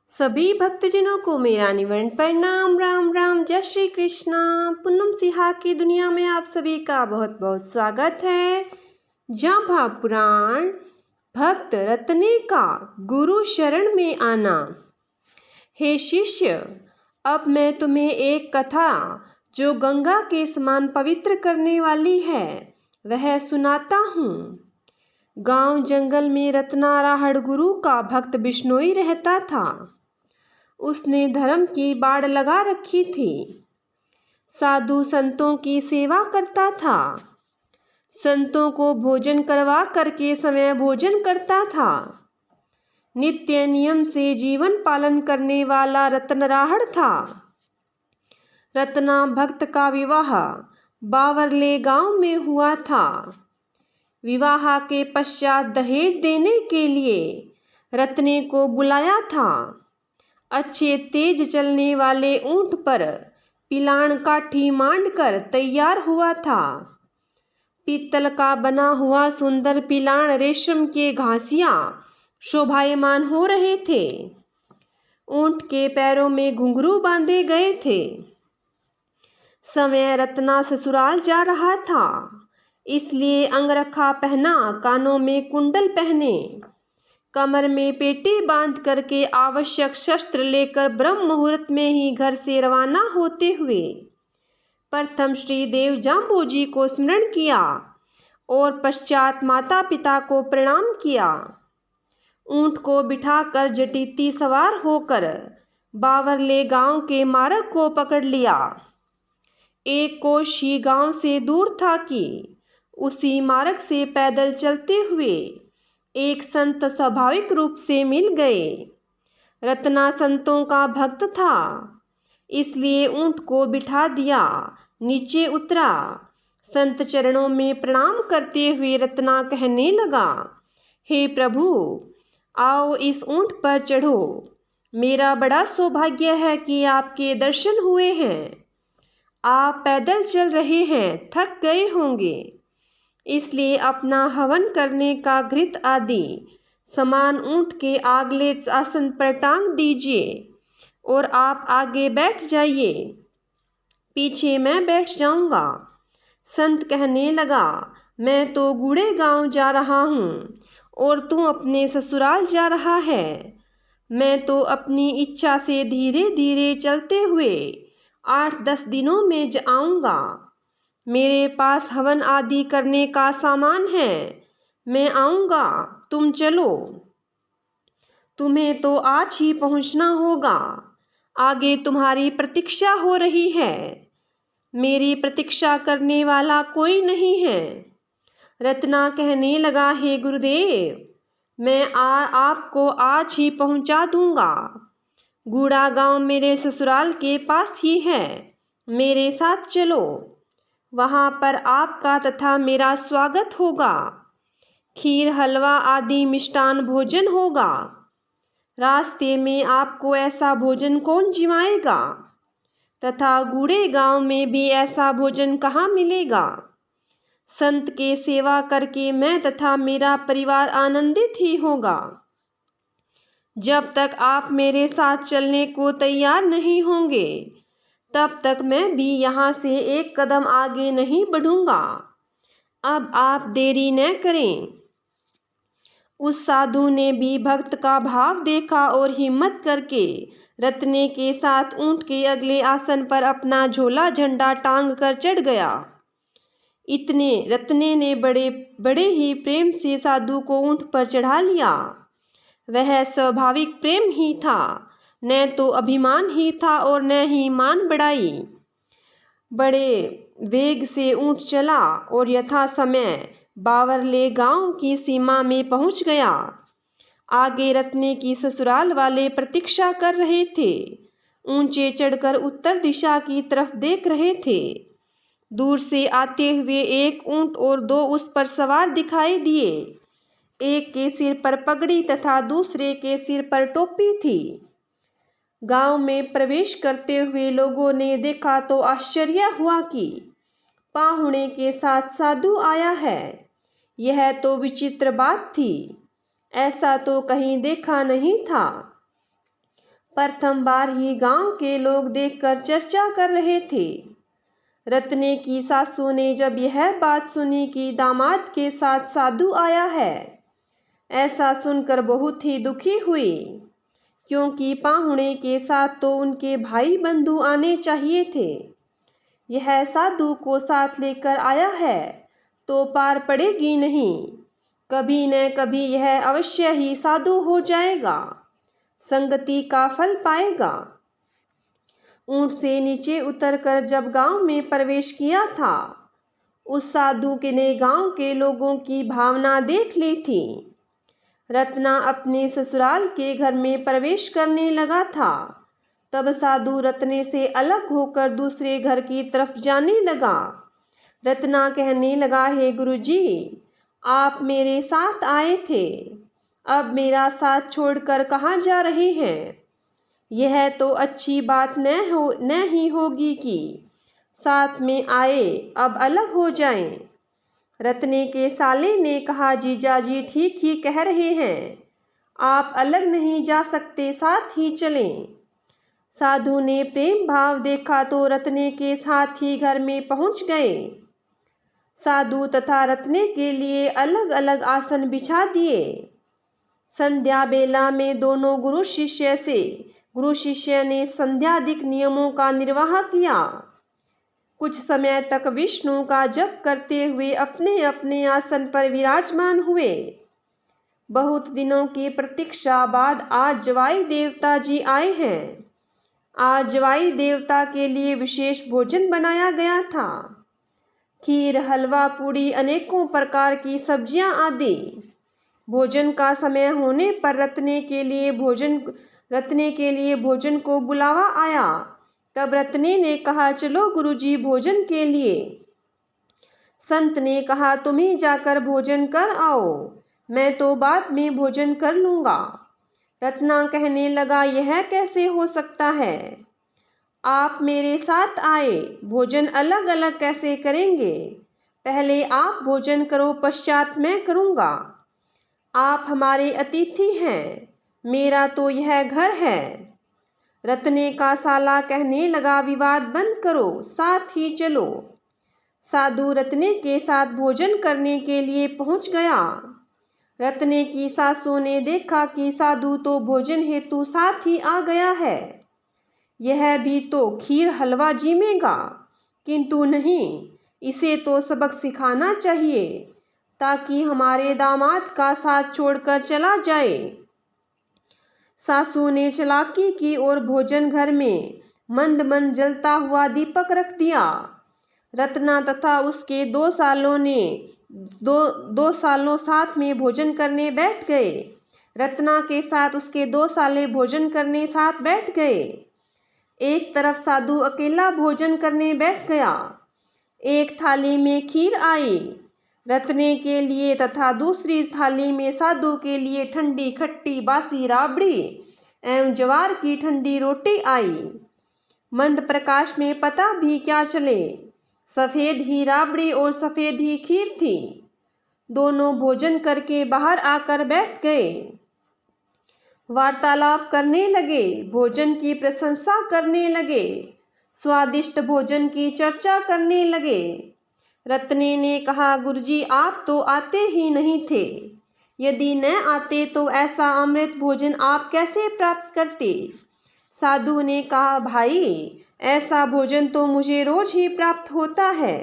सभी भक्तजनों को मेरा निवंदन प्रणाम। राम राम, जय श्री कृष्णा। पूनम सिहा की दुनिया में आप सभी का बहुत बहुत स्वागत है। जांभा पुराण भक्त रत्ने का गुरु शरण में आना। हे शिष्य, अब मैं तुम्हें एक कथा जो गंगा के समान पवित्र करने वाली है वह सुनाता हूँ। गांव जंगल में रत्नाराहड़ गुरु का भक्त बिश्नोई रहता था। उसने धर्म की बाड़ लगा रखी थी। साधु संतों की सेवा करता था। संतों को भोजन करवा करके समय भोजन करता था। नित्य नियम से जीवन पालन करने वाला रत्नाराहड़ था। रत्ना भक्त का विवाह बावरले गांव में हुआ था। विवाह के पश्चात दहेज देने के लिए रत्ने को बुलाया था। अच्छे तेज चलने वाले ऊंट पर पिलाण काठी मांडकर तैयार हुआ था। पीतल का बना हुआ सुंदर पिलाण रेशम के घासियां शोभायमान हो रहे थे। ऊंट के पैरों में घुंघरू बांधे गए थे। समय रत्ना ससुराल जा रहा था, इसलिए अंगरखा पहना, कानों में कुंडल पहने, कमर में पेटी बांध करके आवश्यक शस्त्र लेकर ब्रह्म मुहूर्त में ही घर से रवाना होते हुए प्रथम श्री देव जाम्बोजी को स्मरण किया और पश्चात माता पिता को प्रणाम किया। ऊंट को बिठाकर जटीती सवार होकर बावरले गांव के मार्ग को पकड़ लिया। एक कोश ही गांव से दूर था कि उसी मार्ग से पैदल चलते हुए एक संत स्वाभाविक रूप से मिल गए। रत्ना संतों का भक्त था, इसलिए ऊंट को बिठा दिया, नीचे उतरा। संत चरणों में प्रणाम करते हुए रत्ना कहने लगा, हे प्रभु, आओ इस ऊंट पर चढ़ो। मेरा बड़ा सौभाग्य है कि आपके दर्शन हुए हैं। आप पैदल चल रहे हैं, थक गए होंगे, इसलिए अपना हवन करने का घृत आदि सामान ऊंट के आगले आसन पर टांग दीजिए और आप आगे बैठ जाइए, पीछे मैं बैठ जाऊंगा। संत कहने लगा, मैं तो गूढ़े गांव जा रहा हूँ और तू अपने ससुराल जा रहा है। मैं तो अपनी इच्छा से धीरे धीरे चलते हुए 8-10 दिनों में आऊँगा। मेरे पास हवन आदि करने का सामान है, मैं आऊँगा, तुम चलो। तुम्हें तो आज ही पहुँचना होगा, आगे तुम्हारी प्रतीक्षा हो रही है। मेरी प्रतीक्षा करने वाला कोई नहीं है। रत्ना कहने लगा, हे गुरुदेव, मैं आपको आज ही पहुँचा दूँगा। गूढ़ा गांव मेरे ससुराल के पास ही है, मेरे साथ चलो। वहाँ पर आपका तथा मेरा स्वागत होगा। खीर हलवा आदि मिष्टान भोजन होगा। रास्ते में आपको ऐसा भोजन कौन जिमाएगा तथा गूढ़े गांव में भी ऐसा भोजन कहाँ मिलेगा। संत के सेवा करके मैं तथा मेरा परिवार आनंदित ही होगा। जब तक आप मेरे साथ चलने को तैयार नहीं होंगे तब तक मैं भी यहाँ से एक कदम आगे नहीं बढ़ूंगा। अब आप देरी न करें। उस साधु ने भी भक्त का भाव देखा और हिम्मत करके रत्ने के साथ ऊंट के अगले आसन पर अपना झोला झंडा टांग कर चढ़ गया। इतने रत्ने ने बड़े बड़े ही प्रेम से साधु को ऊंट पर चढ़ा लिया। वह स्वाभाविक प्रेम ही था, न तो अभिमान ही था और न ही मान बढ़ाई। बड़े वेग से ऊंट चला और यथा समय बावरले गांव की सीमा में पहुंच गया। आगे रत्ने की ससुराल वाले प्रतीक्षा कर रहे थे। ऊंचे चढ़कर उत्तर दिशा की तरफ देख रहे थे। दूर से आते हुए एक ऊंट और 2 उस पर सवार दिखाई दिए। एक के सिर पर पगड़ी तथा दूसरे के सिर पर टोपी थी। गांव में प्रवेश करते हुए लोगों ने देखा तो आश्चर्य हुआ कि पाहुणे के साथ साधु आया है। यह तो विचित्र बात थी, ऐसा तो कहीं देखा नहीं था। प्रथम बार ही गांव के लोग देखकर चर्चा कर रहे थे। रत्ने की सासू ने जब यह बात सुनी कि दामाद के साथ साधु आया है, ऐसा सुनकर बहुत ही दुखी हुई, क्योंकि पाहुणे के साथ तो उनके भाई बंधु आने चाहिए थे। यह साधु को साथ लेकर आया है तो पार पड़ेगी नहीं, कभी न कभी यह अवश्य ही साधु हो जाएगा, संगति का फल पाएगा। ऊंट से नीचे उतरकर जब गांव में प्रवेश किया था, उस साधु के ने गांव के लोगों की भावना देख ली थी। रत्ना अपने ससुराल के घर में प्रवेश करने लगा था, तब साधु रत्ने से अलग होकर दूसरे घर की तरफ जाने लगा। रत्ना कहने लगा, हे गुरुजी, आप मेरे साथ आए थे, अब मेरा साथ छोड़कर कहाँ जा रहे हैं? यह तो अच्छी बात न ही होगी कि साथ में आए अब अलग हो जाएं। रत्ने के साले ने कहा, जीजा जी ठीक ही कह रहे हैं, आप अलग नहीं जा सकते, साथ ही चलें। साधु ने प्रेम भाव देखा तो रत्ने के साथ ही घर में पहुंच गए। साधु तथा रत्ने के लिए अलग अलग आसन बिछा दिए। संध्या बेला में दोनों गुरु शिष्य ने संध्यादिक नियमों का निर्वाह किया। कुछ समय तक विष्णु का जप करते हुए अपने अपने आसन पर विराजमान हुए। बहुत दिनों की प्रतीक्षा बाद आज जवाई देवता जी आए हैं। आज जवाई देवता के लिए विशेष भोजन बनाया गया था। खीर, हलवा, पूड़ी, अनेकों प्रकार की सब्जियां आदि। भोजन का समय होने पर रत्ने के लिए भोजन को बुलावा आया। तब रत्ने ने कहा, चलो गुरुजी भोजन के लिए। संत ने कहा, तुम ही जाकर भोजन कर आओ, मैं तो बाद में भोजन कर लूँगा। रत्ना कहने लगा, यह कैसे हो सकता है? आप मेरे साथ आए, भोजन अलग अलग कैसे करेंगे? पहले आप भोजन करो, पश्चात मैं करूँगा। आप हमारे अतिथि हैं, मेरा तो यह घर है। रत्ने का साला कहने लगा, विवाद बंद करो, साथ ही चलो। साधु रत्ने के साथ भोजन करने के लिए पहुंच गया। रत्ने की सासू ने देखा कि साधु तो भोजन हेतु साथ ही आ गया है, यह भी तो खीर हलवा जिमेगा, किंतु नहीं, इसे तो सबक सिखाना चाहिए ताकि हमारे दामाद का साथ छोड़कर चला जाए। सासू ने चालाकी की और भोजन घर में मंद मंद जलता हुआ दीपक रख दिया। रत्ना तथा उसके दो सालों साथ में भोजन करने बैठ गए। रत्ना के साथ उसके 2 साले भोजन करने साथ बैठ गए। एक तरफ साधु अकेला भोजन करने बैठ गया। एक थाली में खीर आई रत्ने के लिए तथा दूसरी थाली में साधु के लिए ठंडी खट्टी बासी राबड़ी एवं ज्वार की ठंडी रोटी आई। मंद प्रकाश में पता भी क्या चले, सफ़ेद ही राबड़ी और सफ़ेद ही खीर थी। दोनों भोजन करके बाहर आकर बैठ गए। वार्तालाप करने लगे, भोजन की प्रशंसा करने लगे, स्वादिष्ट भोजन की चर्चा करने लगे। रत्ने ने कहा, गुरुजी आप तो आते ही नहीं थे, यदि न आते तो ऐसा अमृत भोजन आप कैसे प्राप्त करते? साधु ने कहा, भाई ऐसा भोजन तो मुझे रोज ही प्राप्त होता है।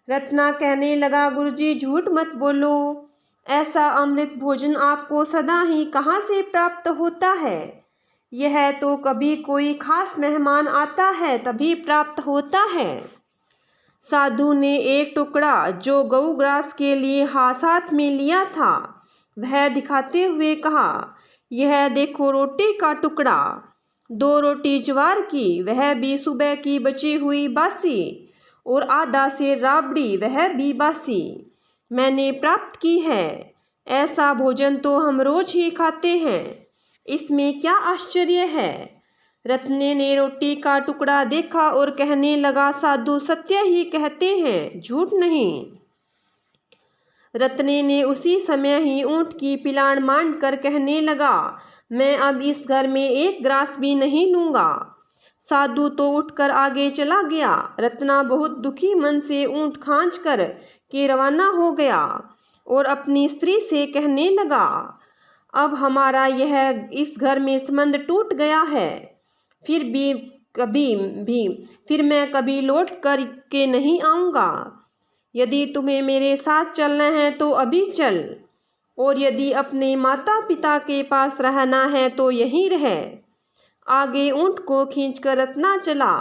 रत्ना कहने लगा, गुरुजी झूठ मत बोलो, ऐसा अमृत भोजन आपको सदा ही कहाँ से प्राप्त होता है? यह तो कभी कोई खास मेहमान आता है तभी प्राप्त होता है। साधु ने एक टुकड़ा जो गौग्रास के लिए साथ में लिया था वह दिखाते हुए कहा, यह देखो रोटी का टुकड़ा, 2 रोटी ज्वार की, वह भी सुबह की बची हुई बासी, और आधा सेर राबड़ी, वह भी बासी, मैंने प्राप्त की है। ऐसा भोजन तो हम रोज ही खाते हैं, इसमें क्या आश्चर्य है? रत्ने ने रोटी का टुकड़ा देखा और कहने लगा, साधु सत्य ही कहते हैं, झूठ नहीं। रत्ने ने उसी समय ही ऊंट की पिलाण मांड कर कहने लगा, मैं अब इस घर में एक ग्रास भी नहीं लूँगा। साधु तो उठकर आगे चला गया। रत्ना बहुत दुखी मन से ऊँट खींच कर के रवाना हो गया और अपनी स्त्री से कहने लगा, अब हमारा यह इस घर में संबंध टूट गया है। फिर मैं कभी लौट कर के नहीं आऊँगा। यदि तुम्हें मेरे साथ चलना है तो अभी चल, और यदि अपने माता पिता के पास रहना है तो यहीं रह। आगे ऊँट को खींचकर रत्ना चला,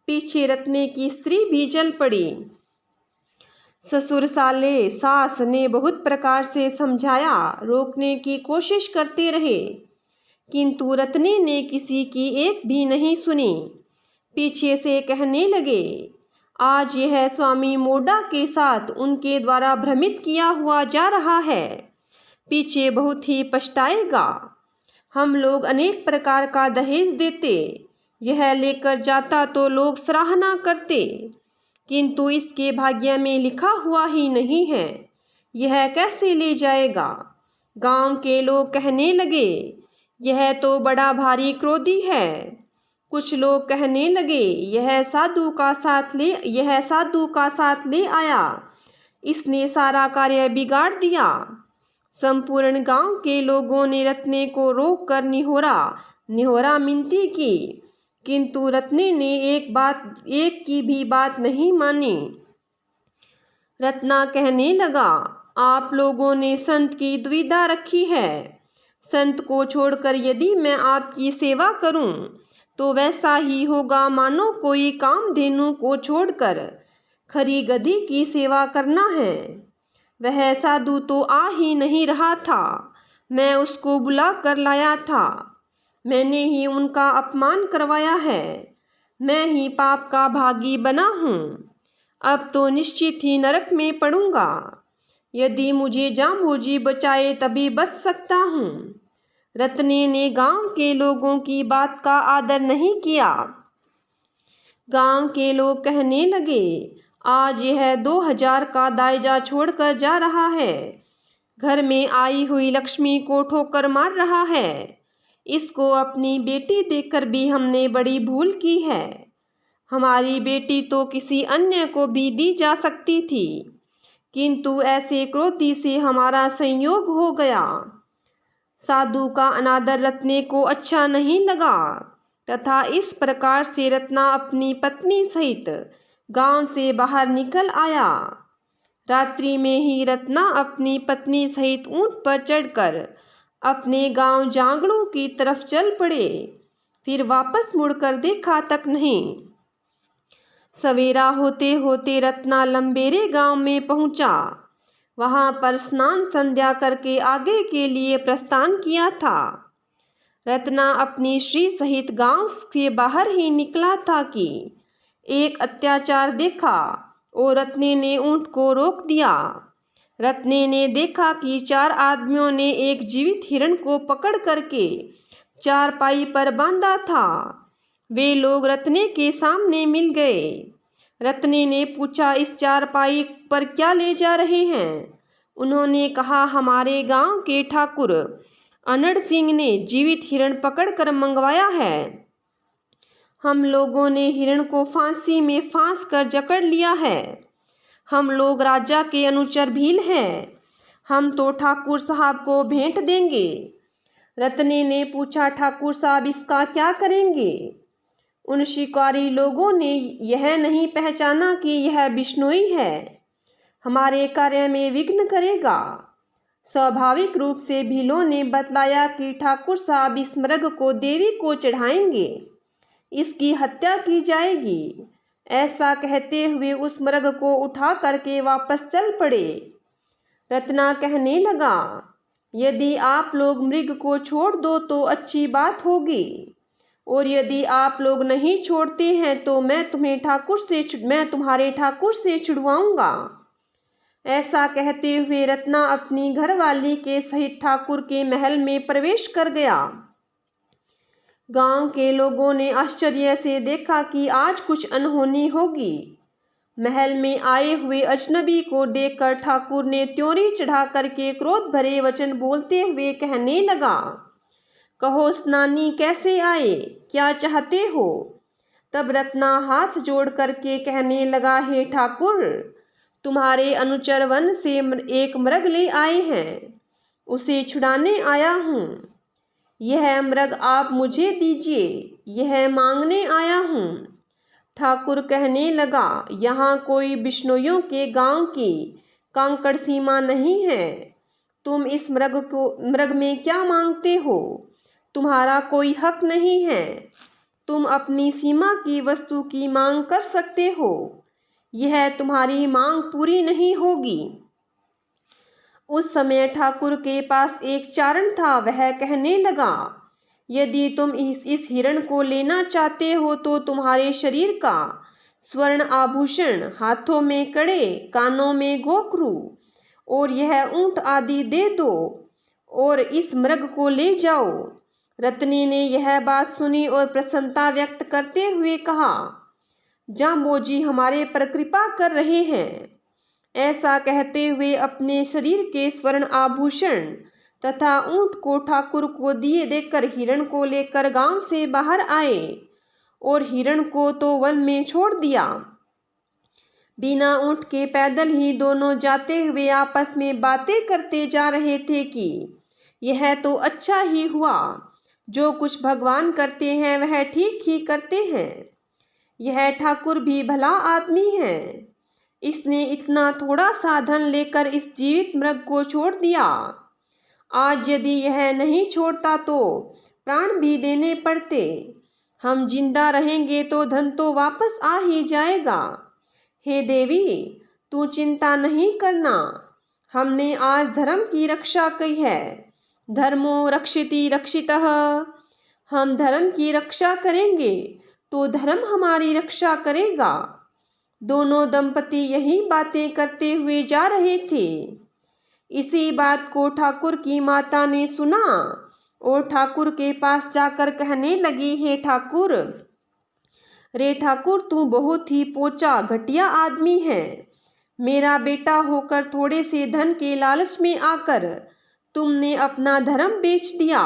पीछे रत्ने की स्त्री भी चल पड़ी। ससुर साले सास ने बहुत प्रकार से समझाया, रोकने की कोशिश करते रहे, किंतु रत्ने ने किसी की एक भी नहीं सुनी। पीछे से कहने लगे, आज यह स्वामी मोडा के साथ उनके द्वारा भ्रमित किया हुआ जा रहा है, पीछे बहुत ही पछताएगा। हम लोग अनेक प्रकार का दहेज देते, यह लेकर जाता तो लोग सराहना करते, किंतु इसके भाग्य में लिखा हुआ ही नहीं है, यह कैसे ले जाएगा। गांव के लोग कहने लगे, यह तो बड़ा भारी क्रोधी है। कुछ लोग कहने लगे, यह साधु का साथ ले आया, इसने सारा कार्य बिगाड़ दिया। संपूर्ण गांव के लोगों ने रत्ने को रोक कर निहोरा मिनती की, किंतु रत्ने ने एक की भी बात नहीं मानी। रत्ना कहने लगा, आप लोगों ने संत की दुविधा रखी है। संत को छोड़कर यदि मैं आपकी सेवा करूं तो वैसा ही होगा मानो कोई कामधेनु को छोड़कर खरी गधी की सेवा करना है। वह साधु तो आ ही नहीं रहा था, मैं उसको बुला कर लाया था। मैंने ही उनका अपमान करवाया है, मैं ही पाप का भागी बना हूँ। अब तो निश्चित ही नरक में पड़ूंगा। यदि मुझे जाम्भोजी बचाए तभी बच सकता हूँ। रत्ने ने गांव के लोगों की बात का आदर नहीं किया। गांव के लोग कहने लगे, आज यह 2000 का दायजा छोड़कर जा रहा है, घर में आई हुई लक्ष्मी को ठोकर मार रहा है। इसको अपनी बेटी देखकर भी हमने बड़ी भूल की है। हमारी बेटी तो किसी अन्य को भी दी जा सकती थी, किंतु ऐसे क्रोधी से हमारा संयोग हो गया। साधु का अनादर रत्ने को अच्छा नहीं लगा, तथा इस प्रकार से रत्ना अपनी पत्नी सहित गांव से बाहर निकल आया। रात्रि में ही रत्ना अपनी पत्नी सहित ऊंट पर चढ़कर अपने गांव जांगड़ों की तरफ चल पड़े, फिर वापस मुड़कर देखा तक नहीं। सवेरा होते होते रत्ना लंबेरे गांव में पहुंचा। वहां पर स्नान संध्या करके आगे के लिए प्रस्थान किया था। रत्ना अपनी श्री सहित गांव से बाहर ही निकला था कि एक अत्याचार देखा और रत्ने ने ऊंट को रोक दिया। रत्ने ने देखा कि 4 आदमियों ने एक जीवित हिरण को पकड़ करके चारपाई पर बांधा था। वे लोग रत्ने के सामने मिल गए। रत्ने ने पूछा, इस चारपाई पर क्या ले जा रहे हैं? उन्होंने कहा, हमारे गांव के ठाकुर अनड़ सिंह ने जीवित हिरण पकड़कर मंगवाया है। हम लोगों ने हिरण को फांसी में फांस कर जकड़ लिया है। हम लोग राजा के अनुचर भील हैं, हम तो ठाकुर साहब को भेंट देंगे। रत्ने ने पूछा, ठाकुर साहब इसका क्या करेंगे? उन शिकारी लोगों ने यह नहीं पहचाना कि यह बिश्नोई है, हमारे कार्य में विघ्न करेगा। स्वाभाविक रूप से भीलों ने बतलाया कि ठाकुर साहब इस मृग को देवी को चढ़ाएंगे, इसकी हत्या की जाएगी। ऐसा कहते हुए उस मृग को उठा करके वापस चल पड़े। रत्ना कहने लगा, यदि आप लोग मृग को छोड़ दो तो अच्छी बात होगी, और यदि आप लोग नहीं छोड़ते हैं तो मैं तुम्हारे ठाकुर से छुड़वाऊंगा। ऐसा कहते हुए रत्ना अपनी घरवाली के सहित ठाकुर के महल में प्रवेश कर गया। गांव के लोगों ने आश्चर्य से देखा कि आज कुछ अनहोनी होगी। महल में आए हुए अजनबी को देखकर ठाकुर ने त्योरी चढ़ा करके क्रोध भरे वचन बोलते हुए कहने लगा, कहो स्नानी कैसे आए, क्या चाहते हो। तब रत्ना हाथ जोड़ करके कहने लगा, हे ठाकुर, तुम्हारे अनुचर वन से एक मृग ले आए हैं, उसे छुड़ाने आया हूँ। यह मृग आप मुझे दीजिए, यह मांगने आया हूँ। ठाकुर कहने लगा, यहाँ कोई बिश्नोइयों के गांव की कांकड़ सीमा नहीं है। तुम इस मृग में क्या मांगते हो, तुम्हारा कोई हक नहीं है। तुम अपनी सीमा की वस्तु की मांग कर सकते हो, यह तुम्हारी मांग पूरी नहीं होगी। उस समय ठाकुर के पास एक चारण था, वह कहने लगा, यदि तुम इस हिरण को लेना चाहते हो तो तुम्हारे शरीर का स्वर्ण आभूषण, हाथों में कड़े, कानों में गोखरू और यह ऊंट आदि दे दो और इस मृग को ले जाओ। रत्नी ने यह बात सुनी और प्रसन्नता व्यक्त करते हुए कहा, जाम्बोजी हमारे पर कृपा कर रहे हैं। ऐसा कहते हुए अपने शरीर के स्वर्ण आभूषण तथा ऊंट को ठाकुर को दिए देकर हिरण को लेकर गांव से बाहर आए और हिरण को तो वन में छोड़ दिया। बिना ऊंट के पैदल ही दोनों जाते हुए आपस में बातें करते जा रहे थे कि यह तो अच्छा ही हुआ, जो कुछ भगवान करते हैं वह ठीक ही करते हैं। यह ठाकुर भी भला आदमी है, इसने इतना थोड़ा साधन लेकर इस जीवित मृग को छोड़ दिया। आज यदि यह नहीं छोड़ता तो प्राण भी देने पड़ते। हम जिंदा रहेंगे तो धन तो वापस आ ही जाएगा। हे देवी, तू चिंता नहीं करना, हमने आज धर्म की रक्षा की है। धर्मो रक्षिति रक्षितः, हम धर्म की रक्षा करेंगे तो धर्म हमारी रक्षा करेगा। दोनों दंपति यही बातें करते हुए जा रहे थे। इसी बात को ठाकुर की माता ने सुना और ठाकुर के पास जाकर कहने लगी, हे ठाकुर, रे ठाकुर, तू बहुत ही पोचा घटिया आदमी है। मेरा बेटा होकर थोड़े से धन के लालच में आकर तुमने अपना धर्म बेच दिया।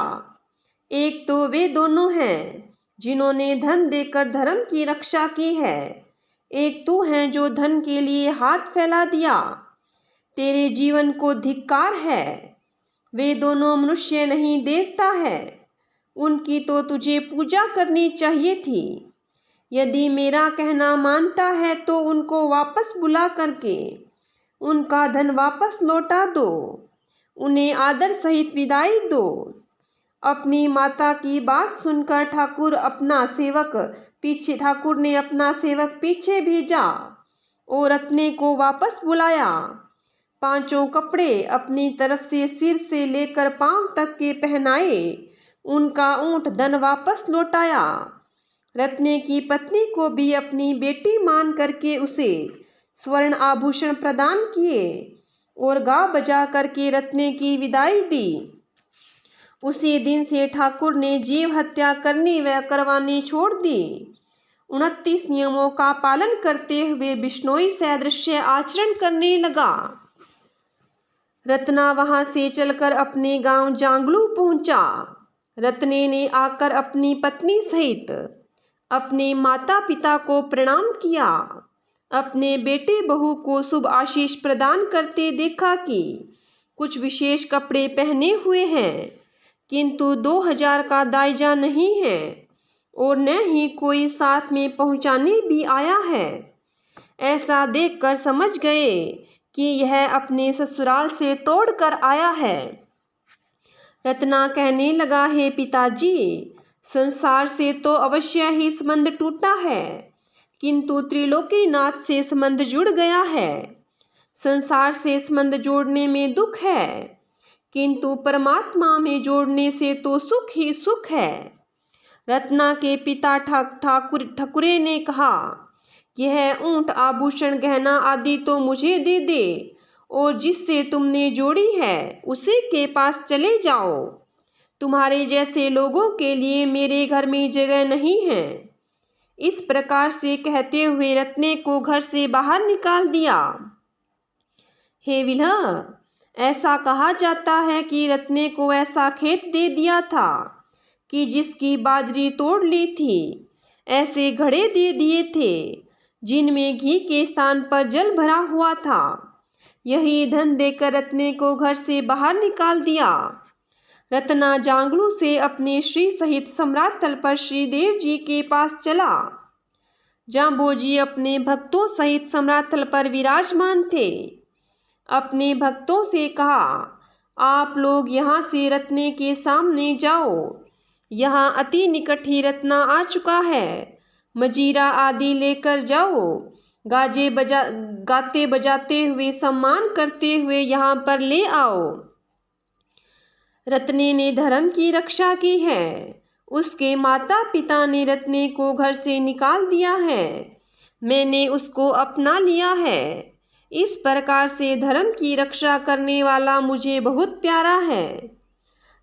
एक तो वे दोनों हैं जिन्होंने धन देकर धर्म की रक्षा की है, एक तू है जो धन के लिए हाथ फैला दिया। तेरे जीवन को धिक्कार है। वे दोनों मनुष्य नहीं, देवता है। उनकी तो तुझे पूजा करनी चाहिए थी। यदि मेरा कहना मानता है तो उनको वापस बुला करके उनका धन वापस लौटा दो, उन्हें आदर सहित विदाई दो। अपनी माता की बात सुनकर ठाकुर ने अपना सेवक पीछे भेजा और रत्ने को वापस बुलाया। पांचों कपड़े अपनी तरफ से सिर से लेकर पांव तक के पहनाए, उनका ऊंट धन वापस लौटाया। रत्ने की पत्नी को भी अपनी बेटी मान करके उसे स्वर्ण आभूषण प्रदान किए और गा बजा करके रत्ने की विदाई दी। उसी दिन से ठाकुर ने जीव हत्या करनी व करवानी छोड़ दी। 29 नियमों का पालन करते हुए बिश्नोई सदृश्य आचरण करने लगा। रत्ना वहां से चलकर अपने गांव जांगलू पहुंचा। रत्ने ने आकर अपनी पत्नी सहित अपने माता पिता को प्रणाम किया। अपने बेटे बहू को शुभ आशीष प्रदान करते देखा कि कुछ विशेष कपड़े पहने हुए हैं, किंतु 2000 का दायजा नहीं है और न ही कोई साथ में पहुंचाने भी आया है। ऐसा देखकर समझ गए कि यह अपने ससुराल से तोड़ कर आया है। रत्ना कहने लगा, हे पिताजी, संसार से तो अवश्य ही संबंध टूटा है, किंतु त्रिलोकीनाथ से संबंध जुड़ गया है। संसार से संबंध जोड़ने में दुख है, किंतु परमात्मा में जोड़ने से तो सुख ही सुख है। रत्ना के पिता ठाकुरे ने कहा, यह ऊंट, आभूषण, गहना आदि तो मुझे दे दे और जिससे तुमने जोड़ी है उसी के पास चले जाओ। तुम्हारे जैसे लोगों के लिए मेरे घर में जगह नहीं है। इस प्रकार से कहते हुए रत्ने को घर से बाहर निकाल दिया। हे विल्ह, ऐसा कहा जाता है कि रत्ने को ऐसा खेत दे दिया था कि जिसकी बाजरी तोड़ ली थी, ऐसे घड़े दे दिए थे जिनमें घी के स्थान पर जल भरा हुआ था। यही धन देकर रत्ने को घर से बाहर निकाल दिया। रत्ना जांगलू से अपने श्री सहित सम्राट तल पर श्रीदेव जी के पास चला। जांबोजी अपने भक्तों सहित सम्राट तल पर विराजमान थे। अपने भक्तों से कहा, आप लोग यहाँ से रत्ने के सामने जाओ। यहाँ अति निकट ही रत्ना आ चुका है। मजीरा आदि लेकर जाओ। गाते बजाते हुए सम्मान करते हुए यहाँ पर ले आओ। रत्ने ने धर्म की रक्षा की है। उसके माता पिता ने रत्ने को घर से निकाल दिया है। मैंने उसको अपना लिया है। इस प्रकार से धर्म की रक्षा करने वाला मुझे बहुत प्यारा है।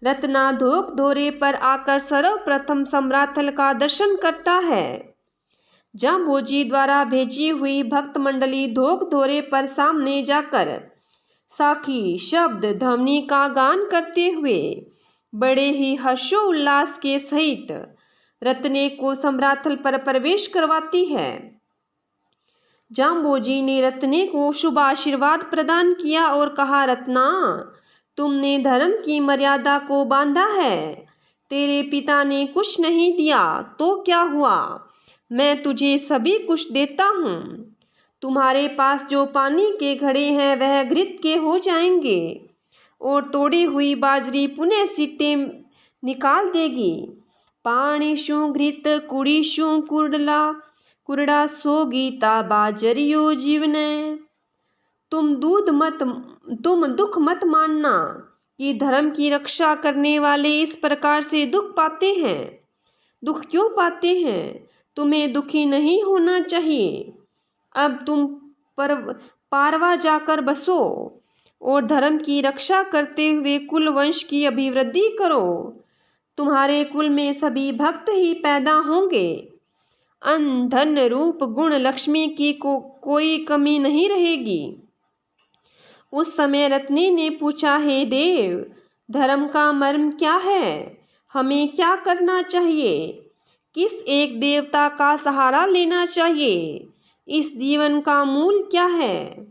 रत्ना धोक धोरे पर आकर सर्वप्रथम सम्राट थल का दर्शन करता है। जांबोजी द्वारा भेजी हुई भक्त मंडली धोक धोरे पर सामने जाकर साखी शब्द ध्वनि का गान करते हुए बड़े ही हर्षोल्लास के सहित रत्ने को सम्राट थल पर प्रवेश करवाती है। जांबोजी ने रत्ने को शुभ आशीर्वाद प्रदान किया और कहा, रत्ना, तुमने धर्म की मर्यादा को बांधा है। तेरे पिता ने कुछ नहीं दिया तो क्या हुआ, मैं तुझे सभी कुछ देता हूँ। तुम्हारे पास जो पानी के घड़े हैं वह घृत के हो जाएंगे और तोड़ी हुई बाजरी पुनः सीटे निकाल देगी। पाणीशु घृत कुड़ीशु कुरड़ा सो गीता बाजरियो जीवने। तुम दुख मत मानना कि धर्म की रक्षा करने वाले इस प्रकार से दुख पाते हैं। दुख क्यों पाते हैं? तुम्हें दुखी नहीं होना चाहिए। अब तुम पारवा जाकर बसो और धर्म की रक्षा करते हुए कुल वंश की अभिवृद्धि करो। तुम्हारे कुल में सभी भक्त ही पैदा होंगे। अन्न धन रूप गुण लक्ष्मी की कोई कमी नहीं रहेगी। उस समय रत्ने ने पूछा, हे देव, धर्म का मर्म क्या है? हमें क्या करना चाहिए? किस एक देवता का सहारा लेना चाहिए? इस जीवन का मूल क्या है?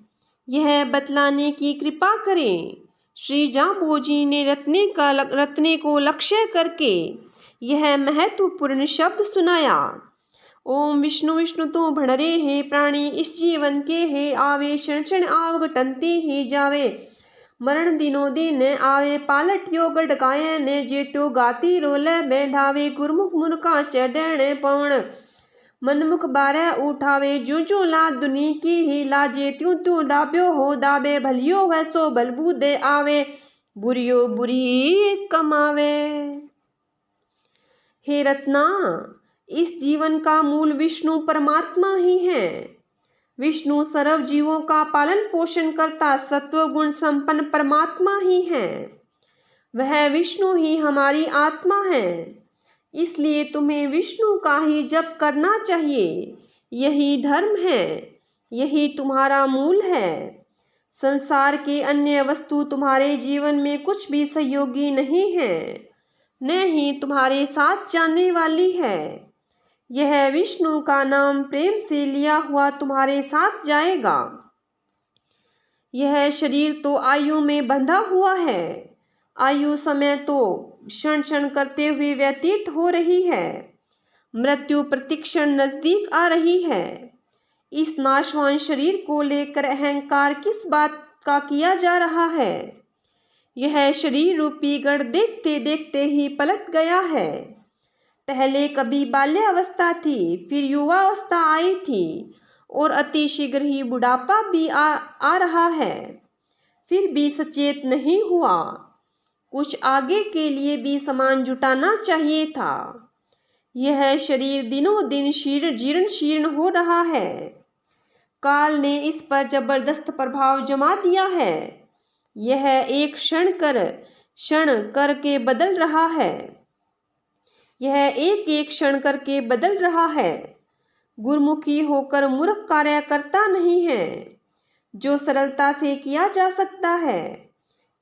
यह बतलाने की कृपा करें। श्री जांबोजी ने रत्ने को लक्ष्य करके यह महत्वपूर्ण शब्द सुनाया। ओम विष्णु विष्णु तो भणरे हे प्राणी, इस जीवन के हे आवे, क्षण क्षण आवगटनते ही जावे। मरण दिनों दिन आवे, पालट यो गढ़काय ने जेत्यो गाती रोले बैठावे। गुरमुख मुनका चढ़ने पवन, मनमुख बारह उठावे। जो ला दुनी की ही लाजे, त्यों दाब्यो हो दाबे। भलियो है सो बलबूदे आवे, बुरियो बुरी कमावे। हे रत्ना, इस जीवन का मूल विष्णु परमात्मा ही है। विष्णु सर्व जीवों का पालन पोषण करता सत्व गुण संपन्न परमात्मा ही है। वह विष्णु ही हमारी आत्मा है। इसलिए तुम्हें विष्णु का ही जप करना चाहिए। यही धर्म है, यही तुम्हारा मूल है। संसार के अन्य वस्तु तुम्हारे जीवन में कुछ भी सहयोगी नहीं है, न ही तुम्हारे साथ जाने वाली है। यह विष्णु का नाम प्रेम से लिया हुआ तुम्हारे साथ जाएगा। यह शरीर तो आयु में बंधा हुआ है। आयु समय तो क्षण क्षण करते हुए व्यतीत हो रही है। मृत्यु प्रतिक्षण नजदीक आ रही है। इस नाशवान शरीर को लेकर अहंकार किस बात का किया जा रहा है? यह शरीर रूपी गढ़ देखते देखते ही पलट गया है। पहले कभी बाल्यावस्था थी, फिर युवावस्था आई थी और अति शीघ्र ही बुढ़ापा भी आ रहा है। फिर भी सचेत नहीं हुआ। कुछ आगे के लिए भी सामान जुटाना चाहिए था। यह शरीर दिनों दिन जीर्ण शीर्ण हो रहा है। काल ने इस पर जबरदस्त प्रभाव जमा दिया है। यह एक क्षण करके बदल रहा है। यह एक क्षण करके बदल रहा है। गुरमुखी होकर मूर्ख कार्य करता नहीं है, जो सरलता से किया जा सकता है,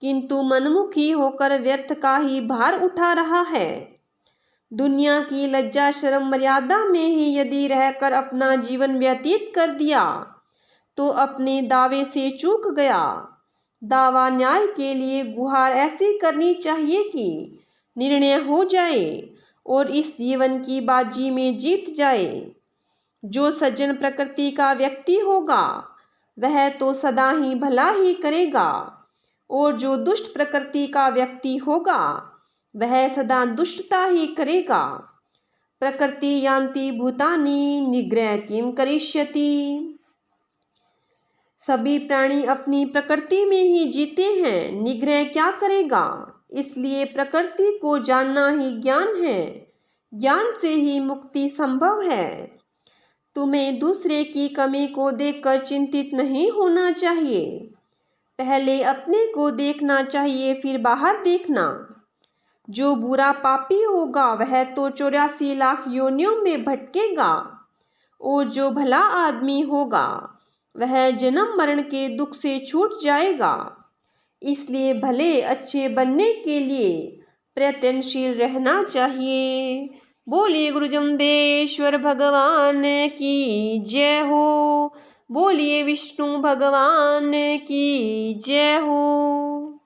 किंतु मनमुखी होकर व्यर्थ का ही भार उठा रहा है। दुनिया की लज्जा शर्म मर्यादा में ही यदि रहकर अपना जीवन व्यतीत कर दिया तो अपने दावे से चूक गया। दावा न्याय के लिए गुहार ऐसी करनी चाहिए कि निर्णय हो जाए और इस जीवन की बाजी में जीत जाए। जो सज्जन प्रकृति का व्यक्ति होगा वह तो सदा ही भला ही करेगा और जो दुष्ट प्रकृति का व्यक्ति होगा वह सदा दुष्टता ही करेगा। प्रकृति यान्ति भूतानि निग्रह किम करिष्यति। सभी प्राणी अपनी प्रकृति में ही जीते हैं, निग्रह क्या करेगा। इसलिए प्रकृति को जानना ही ज्ञान है, ज्ञान से ही मुक्ति संभव है। तुम्हें दूसरे की कमी को देखकर चिंतित नहीं होना चाहिए। पहले अपने को देखना चाहिए, फिर बाहर देखना। जो बुरा पापी होगा वह तो 84 लाख योनियों में भटकेगा और जो भला आदमी होगा वह जन्म मरण के दुख से छूट जाएगा। इसलिए भले अच्छे बनने के लिए प्रयत्नशील रहना चाहिए। बोलिए गुरु जमदेश्वर भगवान की जय हो। बोलिए विष्णु भगवान की जय हो।